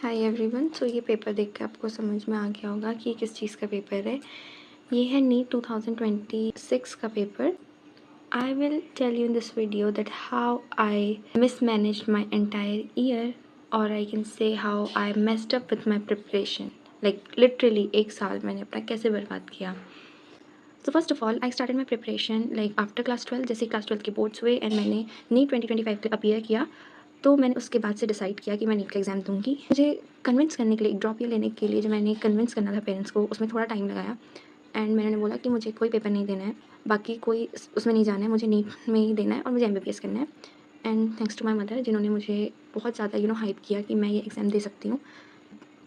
Hi everyone. सो ये paper देख के आपको समझ में आ गया होगा कि किस चीज़ का पेपर है। ये है नीट 2026 का paper. I will tell you in this video that how I mismanaged my entire year, और I can say how I messed up with my preparation. Like literally 1 साल मैंने अपना कैसे बर्बाद किया। So first of all I started my preparation like after class 12। जैसे class 12 के boards हुए एंड मैंने नीट 2025 के अपीयर किया, तो मैंने उसके बाद से डिसाइड किया कि मैं नीट का एग्ज़ाम दूँगी। मुझे कन्विंस करने के लिए, ड्रॉप ईयर लेने के लिए, जो मैंने कन्विंस करना था पेरेंट्स को, उसमें थोड़ा टाइम लगाया। एंड मैंने उन्हें बोला कि मुझे कोई पेपर नहीं देना है, बाकी कोई उसमें नहीं जाना है, मुझे नीट में ही देना है और मुझे एमबीबीएस करना है। And thanks to my mother, जिन्होंने मुझे बहुत ज़्यादा हाइप किया कि मैं ये एग्ज़ाम दे सकती हूँ।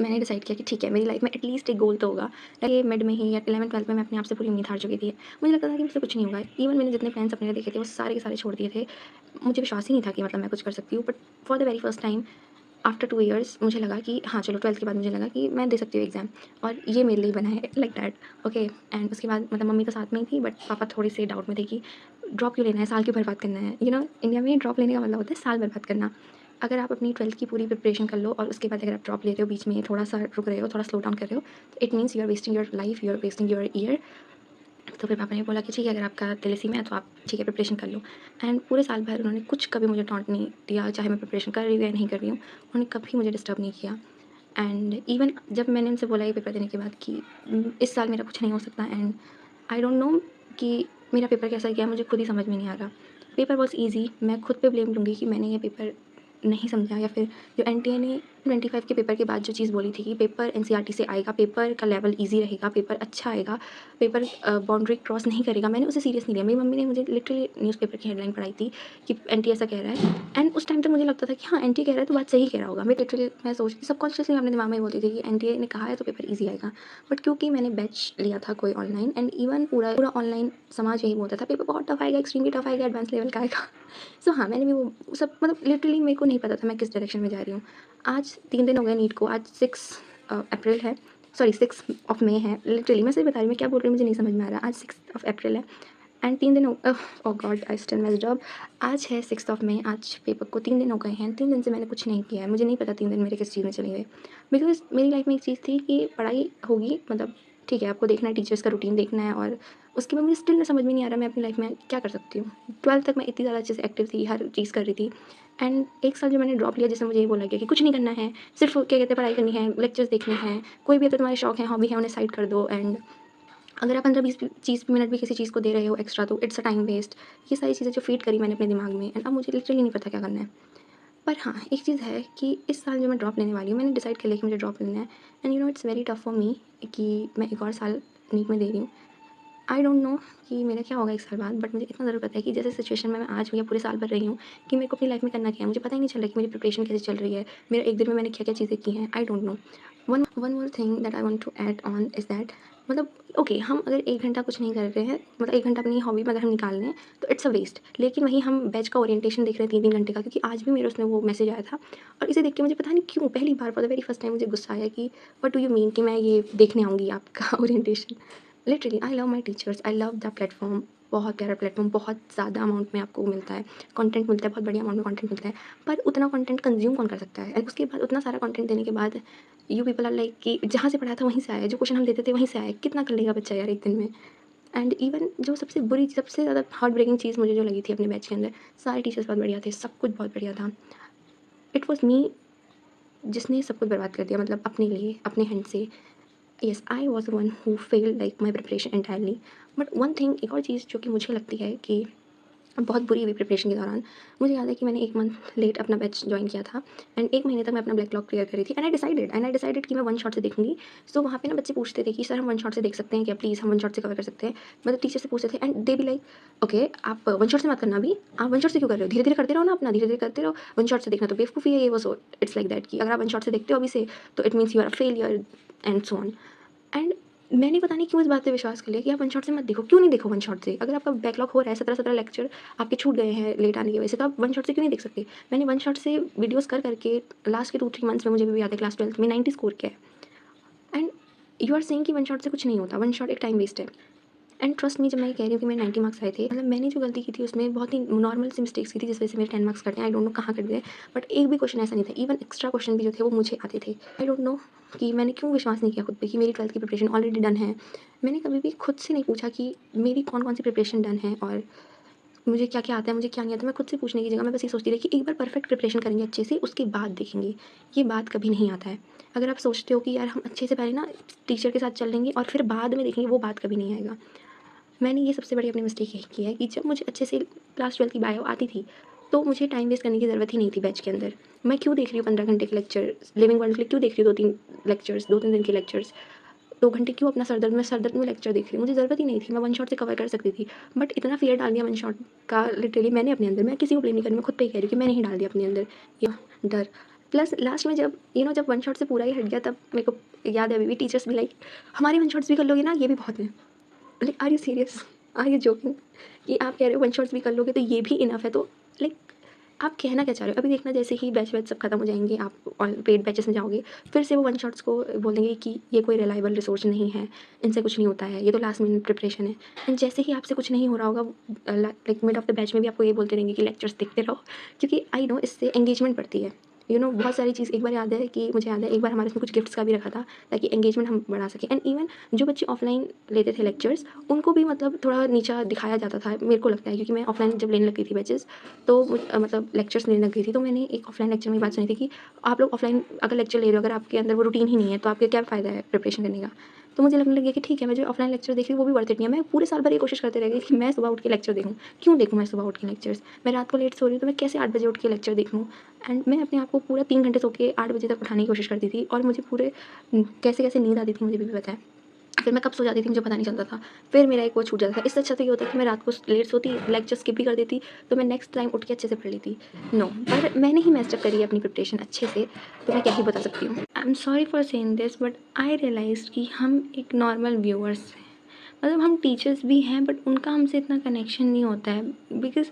मैंने डिसाइड किया कि ठीक है, मेरी लाइफ में एटलीस्ट एक गोल तो होगा। ये मिड में ही या 11th-12th में मैं अपने आप से पूरी उम्मीद हार चुकी थी। मुझे लगता था कि मुझसे कुछ नहीं होगा। इवन मैंने जितने प्लान्स अपने लिए देखे थे वो सारे के सारे छोड़ दिए थे। मुझे विश्वास ही नहीं था कि मतलब मैं कुछ कर सकती हूँ। But for the very first time after 2 years मुझे लगा कि हाँ चलो, 12th के बाद मुझे लगा कि मैं दे सकती हूँ एग्ज़ाम, और ये मेरे लिए बना है लाइक दैट। ओके। एंड उसके बाद मतलब मम्मी तो साथ में ही थी, बट पापा थोड़े से डाउट में थे कि ड्रॉप क्यों लेना है, साल क्यों बर्बाद करना है। इंडिया में ड्रॉप लेने का मतलब होता है साल बर्बाद करना। अगर आप अपनी 12th की पूरी प्रिपरेशन कर लो और उसके बाद अगर आप ड्रॉप ले रहे हो, बीच में थोड़ा सा रुक रहे हो, थोड़ा स्लो डाउन कर रहे हो, तो it means you are wasting your life, you are wasting your year. तो फिर पापा ने बोला कि ठीक है, अगर आपका दिल इसी में है तो आप ठीक है प्रिपरेशन कर लो। एंड पूरे साल भर उन्होंने कुछ कभी मुझे टॉन्ट नहीं दिया, चाहे मैं प्रिपरेशन कर रही हूँ या नहीं कर रही हूँ। उन्होंने कभी मुझे डिस्टर्ब नहीं किया। एंड इवन जब मैंने उनसे बोला ये पेपर देने के बाद कि इस साल मेरा कुछ नहीं हो सकता, एंड आई डोंट नो कि मेरा पेपर कैसा गया, मुझे खुद ही समझ में नहीं आ रहा। Paper was easy. मैं खुद पे ब्लेम लूँगी कि मैंने ये पेपर नहीं समझा, या फिर जो एनटीए ने 25 के पेपर के बाद जो चीज़ बोली थी कि पेपर एनसीईआरटी से आएगा, पेपर का लेवल ईजी रहेगा, पेपर अच्छा आएगा, पेपर बाउंड्री क्रॉस नहीं करेगा, मैंने उसे सीरियस नहीं लिया। मेरी मम्मी ने मुझे लिटरली न्यूज़पेपर की हेडलाइन पढ़ाई थी कि एनटीए ऐसा कह रहा है, एंड उस टाइम तक मुझे लगता था कि हाँ एनटीए कह रहा है तो बात सही कह रहा होगा। मैं सोचती सबकॉन्शियसली अपने दिमाग में बोलती थी कि एनटीए ने कहा है तो पेपर ईजी आएगा। बट क्योंकि मैंने बैच लिया था कोई ऑनलाइन, एंड इवन पूरा पूरा ऑनलाइन समाज यही बोलता था पेपर बहुत टफ आएगा, एक्सट्रीमली टफ आएगा, एडवांस लेवल का आएगा। सो हाँ, मैंने भी वो सब मतलब लिटरली मेरे को नहीं पता था मैं किस डायरेक्शन में जा रही हूँ। आज 3 दिन हो गए नीट को। आज 6 अप्रैल है, सॉरी 6 ऑफ मई है। लिटरली मैं सही बता रही हूँ, मैं क्या बोल रही हूँ मुझे नहीं समझ में आ रहा। आज 6 ऑफ अप्रैल है एंड 3 दिन हो oh God, I still messed up. आज है 6 ऑफ मई। आज पेपर को 3 दिन हो गए हैं। 3 दिन से मैंने कुछ नहीं किया है। मुझे नहीं पता 3 दिन मेरे किस चीज़ में चले गए। बिकॉज़ मेरी लाइफ में एक चीज़ थी कि पढ़ाई होगी, मतलब ठीक है, आपको देखना है, टीचर्स का रूटीन देखना है, और उसके बाद मुझे स्टिल समझ में नहीं आ रहा मैं अपनी लाइफ में क्या कर सकती हूँ। 12th तक मैं इतनी ज़्यादा अच्छे से एक्टिव थी, हर चीज़ कर रही थी। एंड 1 साल जो मैंने ड्रॉप लिया, जिसमें मुझे ये बोला गया कि कुछ नहीं करना है, सिर्फ क्या कहते हैं पढ़ाई करनी है, लेक्चर्स देखने हैं, कोई भी अगर तुम्हारे शौक है, हॉबी है, उन्हें साइड कर दो। एंड अगर आप 15-20 मिनट भी किसी चीज़ को दे रहे हो एक्स्ट्रा तो इट्स अ टाइम वेस्ट। ये सारी चीज़ें जो फीड करी मैंने अपने दिमाग में, एंड अब मुझे लिटरली नहीं पता क्या करना है। पर हाँ, एक चीज़ है कि इस साल जो मैं ड्रॉप लेने वाली हूँ, मैंने डिसाइड कर लिया कि मुझे ड्रॉप लेना है। And it's very tough for me कि मैं एक और साल नीट में दे रही हूँ। आई डोंट नो कि मेरा क्या होगा 1 साल बाद, बट मुझे इतना ज़रूर पता है कि जैसे सिचुएशन में मैं आज हूँ या पूरे साल भर रही हूँ, कि मेरे को अपनी लाइफ में करना क्या है। मुझे पता ही नहीं चल रहा कि मेरी प्रिपरेशन कैसे चल रही है, मेरा एक दिन में मैंने क्या-क्या चीज़ें की हैं, I don't know. One more thing that I want to add on is that, मतलब ओके, हम अगर 1 घंटा कुछ नहीं कर रहे हैं, मतलब 1 घंटा अपनी हॉबी में अगर हम निकाल रहे हैं, तो इट्स अ वेस्ट। लेकिन वहीं हम बैच का ओरिएंटेशन देख रहे हैं 3-3 घंटे का, क्योंकि आज भी मेरे उसमें वो मैसेज आया था, और इसे देख के मुझे पता नहीं क्यों पहली बार for the very first time मुझे गुस्सा आया कि व्हाट डू यू मीन कि मैं ये देखने आऊँगी आपका orientation. Literally I love my teachers, I love the platform. बहुत प्यारा प्लेटफॉर्म, बहुत ज़्यादा अमाउंट में आपको मिलता है, कंटेंट मिलता है, बहुत बढ़िया अमाउंट में कंटेंट मिलता है। पर उतना कंटेंट कंज्यूम कौन कर सकता है? एंड उसके बाद उतना सारा कंटेंट देने के बाद यू पीपल आर लाइक कि जहाँ से पढ़ा था वहीं से आया है, जो क्वेश्चन हम देते थे वहीं से आया है, कितना कर लेगा बच्चा यार एक दिन में। एंड इवन जो सबसे ज़्यादा हार्ट ब्रेकिंग चीज़ मुझे जो लगी थी अपने बैच के अंदर, सारे टीचर्स बहुत बढ़िया थे, सब कुछ बहुत बढ़िया था। इट वॉज़ मी जिसने सब कुछ बर्बाद कर दिया, मतलब अपने लिए, अपने हैंड से। Yes, I was the one who failed like my preparation entirely. But one thing, एक और चीज़ जो कि मुझे लगती है कि बहुत बुरी हुई प्रिपरेशन के दौरान, मुझे याद है कि मैंने 1 मंथ लेट अपना बैच जॉइन किया था, एंड 1 महीने तक मैं अपना बैकलॉग क्लियर कर रही थी। एंड आई डिसाइडेड कि मैं वन शॉट से देखूंगी। सो वहाँ पे ना बच्चे पूछते थे कि सर हम वन शॉट से देख सकते हैं क्या, प्लीज़ हम वन शॉट से कवर कर सकते हैं। मतलब टीचर से पूछते थे, and they be like okay, आप वन शॉट से मत करना अभी, आप वन शॉट से क्यों कर रहे हो, धीरे धीरे करते रहो ना, अपना धीरे धीरे करते रहो, वन शॉट से देखना तो बेवकूफ़ी है, ये वो। सो इट्स लाइक दैट कि अगर आप वन शॉट से देखते हो अभी से, तो it means you are a failure and so on. And मैंने पता नहीं क्यों इस बात पे विश्वास कर लिया कि आप वन शॉट से मत देखो। क्यों नहीं देखो वन शॉट से? अगर आपका बैकलॉग हो रहा है, 17 लेक्चर आपके छूट गए हैं लेट आने की वजह से, तो आप वन शॉट से क्यों नहीं देख सकते? मैंने वन शॉट से वीडियोज़ कर करके लास्ट के 2-3 मंथ्स में, मुझे भी याद है क्लास 12th में 90 स्कोर किया है। एंड यू आर सेइंग कि वन शॉट से कुछ नहीं होता, वन शॉट एक टाइम वेस्ट है। एंड ट्रस्ट मी, जब मैं ये कह रही हूँ कि मेरे 90 मार्क्स आए थे, मतलब मैंने जो गलती की थी उसमें बहुत ही नॉर्मल सी मिस्टेक्स की थी जिस वजह से मेरे 10 मार्क्स कटे। आई डोंट नो कहाँ कट गए, बट एक भी क्वेश्चन ऐसा नहीं था, इवन एक्स्ट्रा क्वेश्चन भी जो थे वो मुझे आते थे। आई डोंट नो कि मैंने क्यों विश्वास नहीं किया खुद पे कि मेरी 12th की प्रिपरेशन ऑलरेडी डन है। मैंने कभी भी खुद से नहीं पूछा कि मेरी कौन-कौन सी प्रिपरेशन डन है और मुझे क्या-क्या आता है, मुझे क्या नहीं आता। मैं खुद से पूछने की जगह मैं बस ये सोचती रही कि एक बार परफेक्ट प्रिपरेशन करेंगे अच्छे से, उसके बाद देखेंगे। ये बात कभी नहीं आता है। अगर आप सोचते हो कि यार हम अच्छे से पहले ना टीचर के साथ चल लेंगे और फिर बाद में देखेंगे, वो बात कभी नहीं आएगा। मैंने ये सबसे बड़ी अपनी मिस्टेक यही की है कि जब मुझे अच्छे से क्लास 12 की बायो आती थी, तो मुझे टाइम वेस्ट करने की ज़रूरत ही नहीं थी बैच के अंदर। मैं क्यों देख रही हूँ 15 घंटे के लेक्चर, लिविंग वर्ल्ड के लिए क्यों देख रही हूँ 2-3 लेक्चर्स, 2-3 दिन के लेक्चर्स। 2 घंटे क्यों अपना सर दर्द में लेक्चर देख रही हूँ, मुझे ज़रूरत ही नहीं थी, मैं वन शॉट से कवर कर सकती थी। बट इतना फ़ियर डाल दिया वन शॉट का लिटरली मैंने अपने अंदर। मैं किसी को ब्लेम नहीं कर रही, मैं खुद पे ही कह रही हूँ कि मैंने ही डाल दिया अपने अंदर ये डर। प्लस लास्ट में जब जब वन शॉट से पूरा ही हट गया, तब मेरे को याद है अभी भी, टीचर्स भी लाइक, हमारे वन शॉट्स भी कर लोगे ना, ये भी बहुत है। Like are you serious, are you joking कि आप कह रहे हो वन शॉट्स भी कर लोगे तो ये भी इनफ है? तो लाइक आप कहना क्या चाह रहे हो? अभी देखना, जैसे ही बैच सब खत्म हो जाएंगे, आप ऑल पेड बैचेस में जाओगे, फिर से वो वन शॉट्स को बोल देंगे कि ये कोई रिलायबल रिसोर्स नहीं है, इनसे कुछ नहीं होता है, ये तो लास्ट मिनट प्रिपरेशन है। एंड जैसे ही आपसे कुछ नहीं हो रहा होगा, like mid of the batch में भी आपको ये बोलते रहेंगे कि लेक्चर्स देखते रहो, क्योंकि आई नो इससे एंगेजमेंट बढ़ती है। बहुत सारी चीज़। एक बार याद है कि मुझे याद है एक बार हमारे इसमें कुछ गिफ्ट्स का भी रखा था, ताकि एंगेजमेंट हम बढ़ा सकें। एंड इवन जो बच्चे ऑफलाइन लेते थे लेक्चर्स, उनको भी मतलब थोड़ा नीचा दिखाया जाता था, मेरे को लगता है, क्योंकि मैं ऑफलाइन जब लेने लगी थी बैचेस, तो मतलब लेक्चर्स लेने लग गई थी, तो मैंने एक ऑफलाइन लेक्चर में बात सुनी थी कि आप लोग ऑफलाइन अगर लेक्चर ले रहे हो, अगर आपके अंदर वो रूटीन ही नहीं है, तो आपके क्या फ़ायदा है प्रिपरेशन करने का। तो मुझे लगने लगा कि ठीक है, मैं जो ऑफलाइन लेक्चर देख रही हूँ वो भी वर्थ इट नहीं है। मैं पूरे साल भर ये कोशिश करते रह गई कि मैं सुबह उठ के लेक्चर देखूँ। क्यों देखूँ मैं सुबह उठ के लेक्चर्स? मैं रात को लेट सो रही हूँ, तो मैं कैसे 8 बजे उठ के लेक्चर देख लूँ? एंड मैं अपने आप को पूरा 3 घंटे सो के 8 बजे तक उठाने की कोशिश करती थी, और मुझे पूरे कैसे-कैसे नींद आती थी मुझे भी पता है। फिर मैं कब सो जाती थी मुझे पता नहीं चलता था। फिर मेरा एक वो छूट जाता था। इससे अच्छा तो ये होता है कि मैं रात को लेट सोती, लेक्चर स्किप भी कर देती, तो मैं नेक्स्ट टाइम उठ के अच्छे से पढ़ लेती। नो, पर मैंने ही मेस्ड अप करी है अपनी प्रिपरेशन अच्छे से, तो मैं क्या ही बता सकती हूँ। I am sorry for saying this, but I realised कि हम एक नॉर्मल व्यूअर्स हैं। मतलब हम टीचर्स भी हैं, बट उनका हमसे इतना कनेक्शन नहीं होता है, बिकॉज़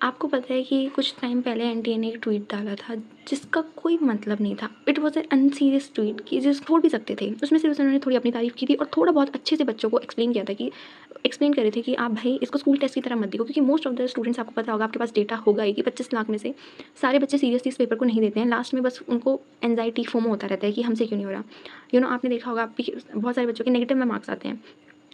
आपको पता है कि कुछ टाइम पहले एनटीए ने एक ट्वीट डाला था जिसका कोई मतलब नहीं था। इट वॉज़ एन अनसीरियस ट्वीट कि जिस छोड़ भी सकते थे। उसमें सिर्फ उन्होंने थोड़ी अपनी तारीफ़ की थी और थोड़ा बहुत अच्छे से बच्चों को एक्सप्लेन किया था कि एक्सप्लेन कर रहे थे कि आप भाई इसको स्कूल टेस्ट की तरह मत देखो, क्योंकि मोस्ट ऑफ द स्टूडेंट्स, आपको पता होगा, आपके पास डेटा होगा ही कि 25 लाख में से सारे बच्चे सीरियसली इस पेपर को नहीं देते हैं। लास्ट में बस उनको एंजाइटी, फोमो होता रहता है कि हमसे क्यों नहीं हो रहा। आपने देखा होगा, आप भी, बहुत सारे बच्चों के नेगेटिव में मार्क्स आते हैं।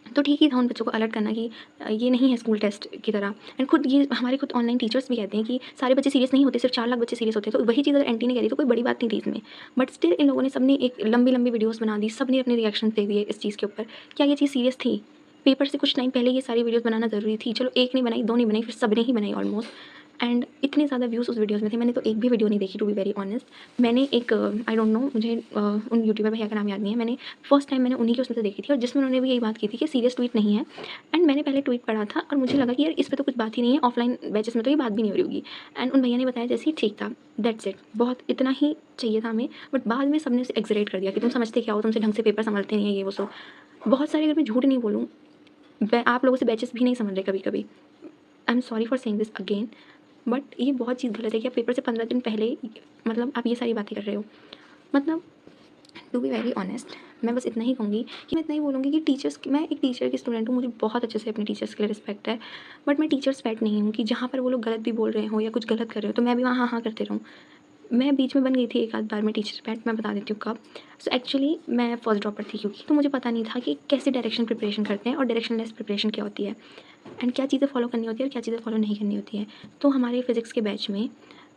तो ठीक ही था उन बच्चों को अलर्ट करना कि ये नहीं है स्कूल टेस्ट की तरह। एंड खुद ये हमारे खुद ऑनलाइन टीचर्स भी कहते हैं कि सारे बच्चे सीरियस नहीं होते, सिर्फ 4 लाख बच्चे सीरियस होते हैं। तो वही चीज़ अगर एंटी ने कह दी तो कोई बड़ी बात नहीं थी इसमें। बट स्टिल इन लोगों ने, सबने एक लंबी लंबी वीडियोस बना दी, सबने अपने रिएक्शन दे दिए इस चीज़ के ऊपर। क्या ये चीज़ सीरियस थी? पेपर से कुछ टाइम पहले ये सारी वीडियोस बनाना ज़रूरी थी? चलो, एक नहीं बनाई, 2 नहीं बनाई, फिर सब ने ही बनाई ऑलमोस्ट। एंड इतने ज़्यादा व्यूज़ उस वीडियोज़ में थे, मैंने तो एक भी वीडियो नहीं देखी, टू बी वेरी ऑनेस्ट। मैंने एक आई डोंट नो, मुझे उन यूट्यूबर भैया का नाम याद नहीं है। मैंने फर्स्ट टाइम मैंने उन्हीं की उसमें से देखी थी, और जिसमें उन्होंने भी यही बात की थी कि सीरियस ट्वीट नहीं है। एंड मैंने पहले ट्वीट पढ़ा था और मुझे लगा कि यार इस पे तो कुछ बात ही नहीं है, ऑफलाइन बैचेस में तो ये बात भी नहीं हो रही होगी। एंड उन भैया ने बताया जैसे ही, ठीक था, दैट्स इट, बहुत इतना ही चाहिए था हमें। बट बाद में सबने उसे एक्सरेट कर दिया कि तुम समझते क्या हो, तुमसे ढंग से पेपर संभलते नहीं है, ये वो सो। बहुत सारे, अगर मैं झूठ नहीं बोलूँ, आप लोगों से बैचेस भी नहीं समझ रहे कभी कभी। आई am sorry for saying this again, but ये बहुत चीज़ गलत है कि आप पेपर से 15 दिन पहले, मतलब आप ये सारी बातें कर रहे हो। मतलब टू बी वेरी ऑनेस्ट, मैं बस इतना ही कहूँगी कि मैं इतना ही बोलूँगी कि टीचर्स, मैं एक टीचर की स्टूडेंट हूँ, मुझे बहुत अच्छे से अपने टीचर्स के लिए रिस्पेक्ट है। बट मैं टीचर्स पेट नहीं हूँ कि जहाँ पर वो लोग गलत भी बोल रहे हो या कुछ गलत कर रहे हो तो मैं भी वहाँ हाँ हाँ करते रहूँ। मैं बीच में बन गई थी एक आध बार में टीचर पेट, मैं बता देती हूँ कब। सो एक्चुअली मैं फर्स्ट ड्रॉपर थी, क्योंकि तो मुझे पता नहीं था कि कैसे डायरेक्शन प्रिपरेशन करते हैं और डायरेक्शनलेस प्रिपरेशन क्या होती है, एंड क्या चीज़ें फॉलो करनी होती है और क्या चीज़ें फॉलो नहीं करनी होती है। तो हमारे फिज़िक्स के बैच में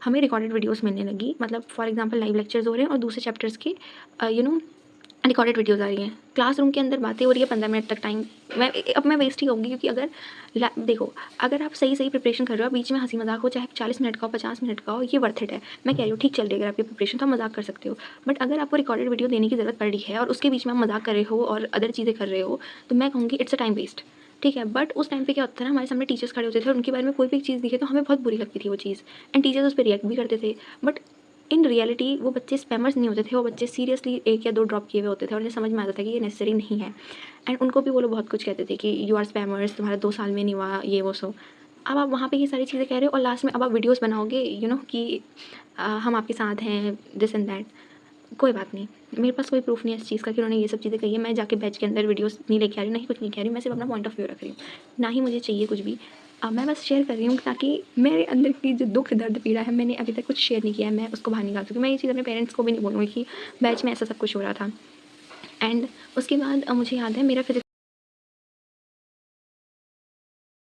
हमें रिकॉर्डेड वीडियोस मिलने लगी, मतलब फॉर एग्जांपल लाइव लेक्चर्स हो रहे हैं और दूसरे चैप्टर्स के रिकॉर्डेड वीडियोस आ रही हैं। क्लासरूम के अंदर बातें हो रही है 15 मिनट तक टाइम। मैं वेस्ट ही कहूँगी, क्योंकि अगर देखो, अगर आप सही प्रिपरेशन कर रहे हो, बीच में हंसी मजाक हो, चाहे 40 मिनट का हो, 50 मिनट का हो, ये वर्थ इट है। मैं कह रही हूँ ठीक चल रही है अगर आपकी प्रिपरेशन, तो आप मजाक कर सकते हो। बट अगर आपको रिकॉर्डेड वीडियो देने की ज़रूरत पड़ रही है और उसके बीच में आप मजाक कर रहे हो और अदर चीज़ें कर रहे हो, तो मैं कहूँगी इट्स अ टाइम वेस्ट। ठीक है, बट उस टाइम पे क्या होता था ना, हमारे सामने टीचर्स खड़े होते थे और उनके बारे में कोई भी चीज़ दिखे तो हमें बहुत बुरी लगती थी वो चीज़, एंड टीचर्स उस पर रिएक्ट भी करते थे। बट इन रियलिटी वो बच्चे स्पैमर्स नहीं होते थे, वो बच्चे सीरियसली 1 या 2 ड्रॉप किए हुए होते थे और उन्हें समझ में आता था कि ये नेसेसरी नहीं है। एंड उनको भी वो लोग बहुत कुछ कहते थे कि यू आर स्पैमर्स, तुम्हारा 2 साल में नहीं हुआ, ये वो सो। अब आप वहाँ पे ये सारी चीज़ें कह रहे हो और लास्ट में अब आप वीडियोज़ बनाओगे कि हम आपके साथ हैं, दिस एंड दैट। कोई बात नहीं, मेरे पास कोई प्रूफ नहीं है इस चीज़ का कि उन्होंने ये सब चीज़ें कही है। मैं जाके बैच के अंदर वीडियोस नहीं लेके आ रही हूँ, ना ही कुछ नहीं कह रही हूँ। मैं सिर्फ अपना पॉइंट ऑफ व्यू रख रही हूँ, ना ही मुझे चाहिए कुछ भी। मैं बस शेयर कर रही हूँ ताकि मेरे अंदर की जो दुख दर्द पीड़ा है, मैंने अभी तक कुछ शेयर नहीं किया है, मैं उसको बाहर निकाल सकूँ। मैं ये चीज़ अपने पेरेंट्स को भी नहीं बोलूँगी कि बैच में ऐसा सब कुछ हो रहा था। एंड उसके बाद मुझे याद है मेरा फिज़िक्स